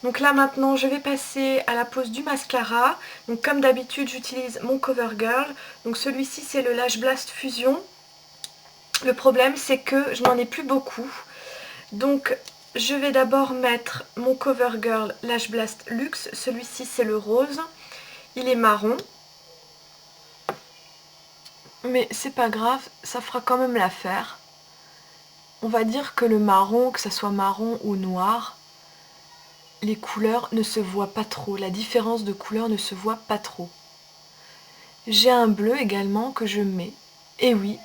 Donc là maintenant je vais passer à la pose du mascara. Donc comme d'habitude j'utilise mon CoverGirl. Donc celui-ci c'est le Lash Blast Fusion. Le problème c'est que je n'en ai plus beaucoup. Donc je vais d'abord mettre mon CoverGirl Lash Blast Luxe. Celui-ci c'est le rose. Il est marron. Mais c'est pas grave, ça fera quand même l'affaire. On va dire que le marron, que ça soit marron ou noir, les couleurs ne se voient pas trop. La différence de couleur ne se voit pas trop. J'ai un bleu également que je mets. Et oui,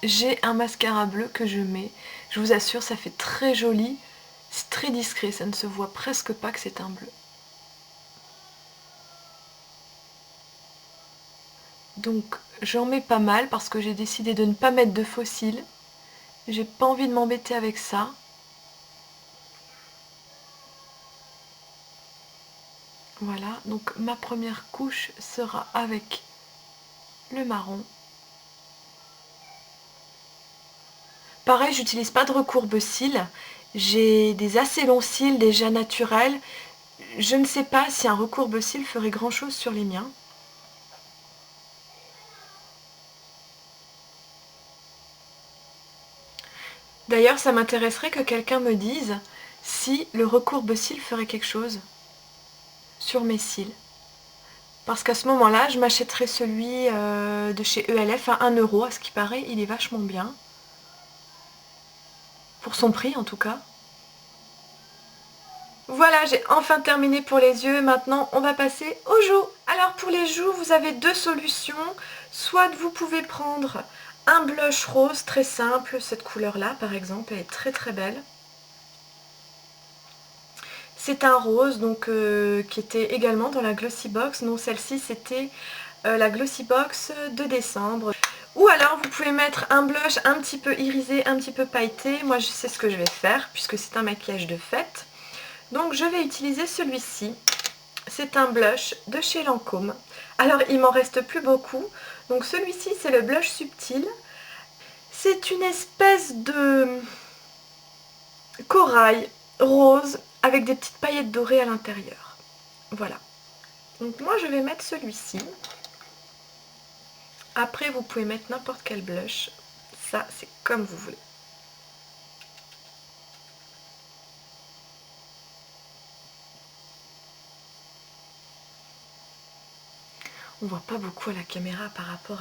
j'ai un mascara bleu que je mets. Je vous assure, ça fait très joli. C'est très discret, ça ne se voit presque pas que c'est un bleu. Donc j'en mets pas mal parce que j'ai décidé de ne pas mettre de faux cils. J'ai pas envie de m'embêter avec ça. Voilà, donc ma première couche sera avec le marron. Pareil, j'utilise pas de recourbe cils. J'ai des assez longs cils déjà naturels. Je ne sais pas si un recourbe cils ferait grand chose sur les miens. D'ailleurs, ça m'intéresserait que quelqu'un me dise si le recourbe cils ferait quelque chose sur mes cils. Parce qu'à ce moment-là, je m'achèterais celui de chez ELF à 1 euro. À ce qui paraît, il est vachement bien. Pour son prix en tout cas. Voilà, j'ai enfin terminé pour les yeux. Maintenant, on va passer aux joues. Alors pour les joues, vous avez deux solutions. Soit vous pouvez prendre un blush rose très simple. Cette couleur-là, par exemple, elle est très très belle. C'est un rose donc qui était également dans la Glossy Box. Non, celle-ci, c'était la Glossy Box de décembre. Ou alors, vous pouvez mettre un blush un petit peu irisé, un petit peu pailleté. Moi, je sais ce que je vais faire puisque c'est un maquillage de fête. Donc je vais utiliser celui-ci. C'est un blush de chez Lancôme. Alors il m'en reste plus beaucoup. Donc celui-ci c'est le blush subtil. C'est une espèce de corail rose avec des petites paillettes dorées à l'intérieur. Voilà. Donc moi je vais mettre celui-ci. Après vous pouvez mettre n'importe quel blush. Ça c'est comme vous voulez. On voit pas beaucoup à la caméra par rapport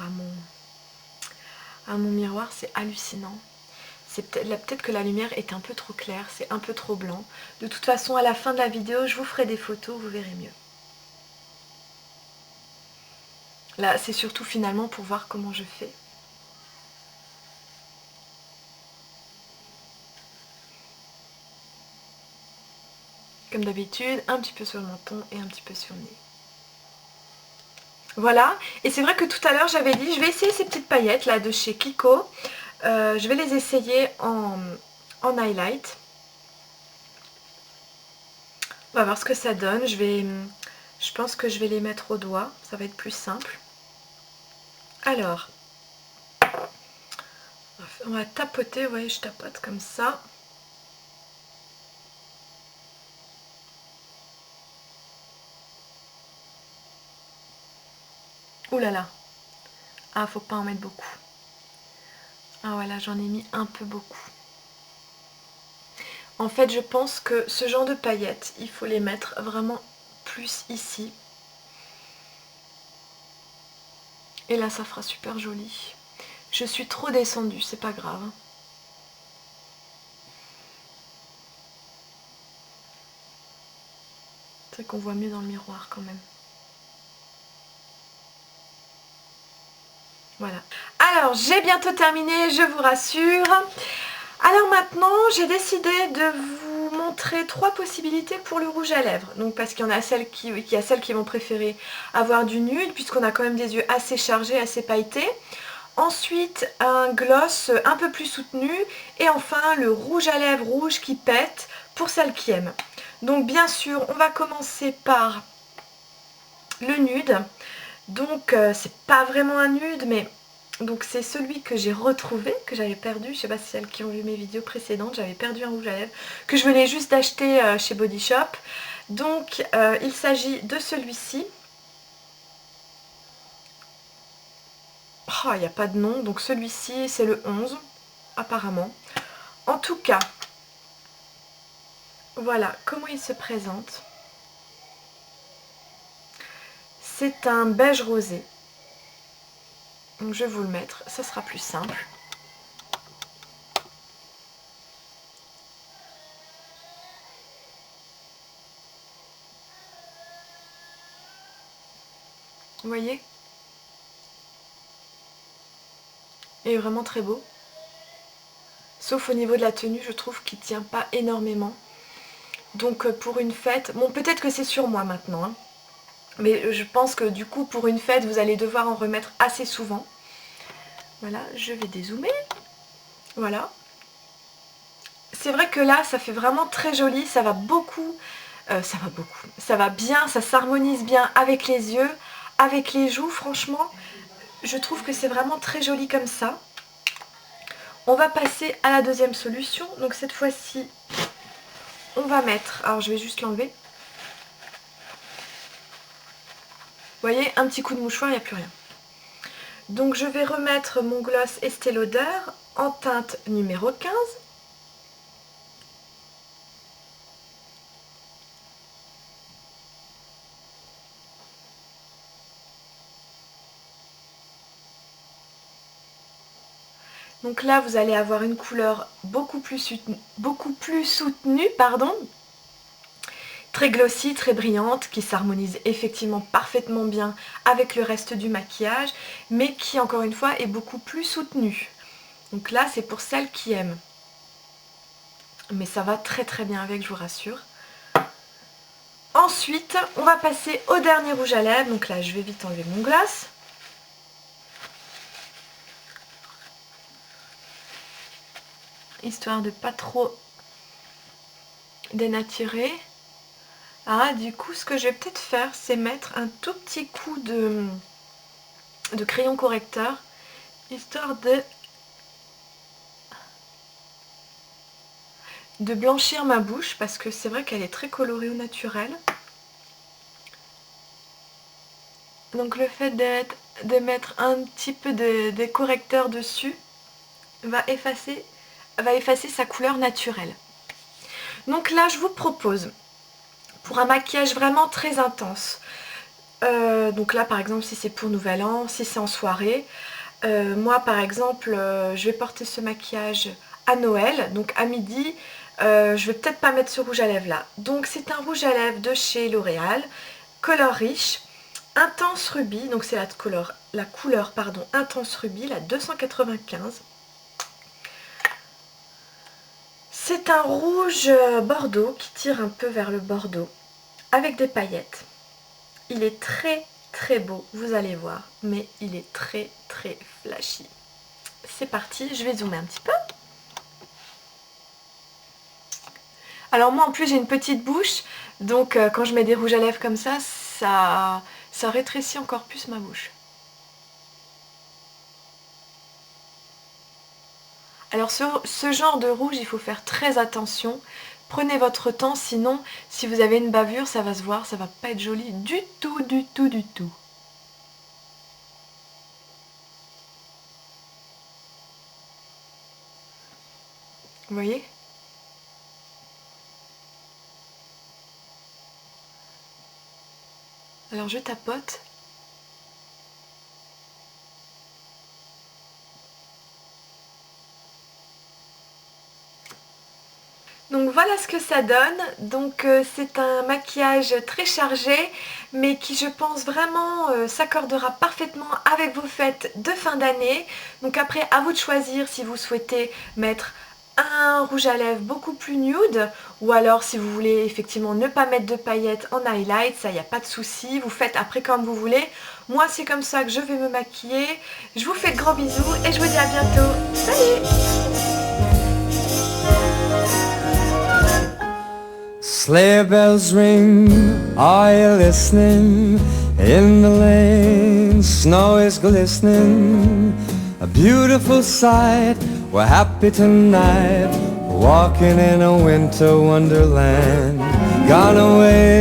à mon miroir, c'est hallucinant. C'est peut-être que la lumière est un peu trop claire, c'est un peu trop blanc. De toute façon, à la fin de la vidéo, je vous ferai des photos, vous verrez mieux. Là, c'est surtout finalement pour voir comment je fais. Comme d'habitude, un petit peu sur le menton et un petit peu sur le nez. Voilà, et c'est vrai que tout à l'heure j'avais dit, je vais essayer ces petites paillettes là de chez Kiko. Je vais les essayer en highlight. On va voir ce que ça donne. Je pense que je vais les mettre au doigt, ça va être plus simple. Alors, on va tapoter, vous voyez, je tapote comme ça. Ouh là là. Ah, faut pas en mettre beaucoup. Ah voilà, j'en ai mis un peu beaucoup. En fait, je pense que ce genre de paillettes, il faut les mettre vraiment plus ici. Et là, ça fera super joli. Je suis trop descendue, c'est pas grave. C'est qu'on voit mieux dans le miroir quand même. Voilà. Alors, j'ai bientôt terminé, je vous rassure. Alors maintenant, j'ai décidé de vous montrer 3 possibilités pour le rouge à lèvres. Donc parce qu'il y en a celles qui vont préférer avoir du nude, puisqu'on a quand même des yeux assez chargés, assez pailletés. Ensuite, un gloss un peu plus soutenu. Et enfin, le rouge à lèvres rouge qui pète pour celles qui aiment. Donc bien sûr, on va commencer par le nude. Donc c'est pas vraiment un nude, mais Donc c'est celui que j'ai retrouvé, que j'avais perdu. Je sais pas si celles qui ont vu mes vidéos précédentes, j'avais perdu un rouge à lèvres que je venais juste d'acheter chez Body Shop. Donc il s'agit de celui-ci. Oh, il n'y a pas de nom, donc celui-ci c'est le 11 apparemment. En tout cas, voilà comment il se présente. C'est un beige rosé. Donc je vais vous le mettre, ça sera plus simple. Vous voyez? Il est vraiment très beau. Sauf au niveau de la tenue, je trouve qu'il ne tient pas énormément. Donc pour une fête, bon peut-être que c'est sur moi maintenant, hein, mais je pense que du coup pour une fête, vous allez devoir en remettre assez souvent. Voilà, je vais dézoomer. Voilà. C'est vrai que là, ça fait vraiment très joli, ça va beaucoup, ça va bien, ça s'harmonise bien avec les yeux, avec les joues, franchement, je trouve que c'est vraiment très joli comme ça. On va passer à la deuxième solution, donc cette fois-ci, on va mettre, alors je vais juste l'enlever. Vous voyez, un petit coup de mouchoir, il n'y a plus rien. Donc je vais remettre mon gloss Estée Lauder en teinte numéro 15. Donc là, vous allez avoir une couleur beaucoup plus soutenue, pardon. Très glossy, très brillante, qui s'harmonise effectivement parfaitement bien avec le reste du maquillage, mais qui, encore une fois, est beaucoup plus soutenue. Donc là, c'est pour celles qui aiment. Mais ça va très très bien avec, je vous rassure. Ensuite, on va passer au dernier rouge à lèvres. Donc là, je vais vite enlever mon gloss. Histoire de pas trop dénaturer. Ah, du coup, ce que je vais peut-être faire, c'est mettre un tout petit coup de crayon correcteur, histoire de blanchir ma bouche, parce que c'est vrai qu'elle est très colorée au naturel. Donc le fait de mettre un petit peu de correcteur dessus va effacer sa couleur naturelle. Donc là, je vous propose, pour un maquillage vraiment très intense, donc là par exemple si c'est pour Nouvel An, si c'est en soirée, moi par exemple je vais porter ce maquillage à Noël, donc à midi, je vais peut-être pas mettre ce rouge à lèvres là. Donc c'est un rouge à lèvres de chez L'Oréal, Color Riche, Intense Ruby, donc c'est la couleur pardon, Intense Ruby, la 295. C'est un rouge bordeaux qui tire un peu vers le bordeaux, avec des paillettes. Il est très très beau, vous allez voir, mais il est très très flashy. C'est parti, je vais zoomer un petit peu. Alors moi en plus j'ai une petite bouche, donc quand je mets des rouges à lèvres comme ça, ça rétrécit encore plus ma bouche. Alors ce genre de rouge, il faut faire très attention. Prenez votre temps, sinon si vous avez une bavure, ça va se voir, ça va pas être joli du tout, du tout, du tout. Vous voyez ? Alors je tapote. Donc voilà ce que ça donne. Donc c'est un maquillage très chargé, mais qui je pense vraiment s'accordera parfaitement avec vos fêtes de fin d'année. Donc après à vous de choisir si vous souhaitez mettre un rouge à lèvres beaucoup plus nude, ou alors si vous voulez effectivement ne pas mettre de paillettes en highlight, ça il n'y a pas de souci, vous faites après comme vous voulez. Moi c'est comme ça que je vais me maquiller. Je vous fais de gros bisous et je vous dis à bientôt. Salut! Sleigh bells ring, are you listening? In the lane, snow is glistening. beautiful sight. We're happy tonight, walking in a winter wonderland. Gone away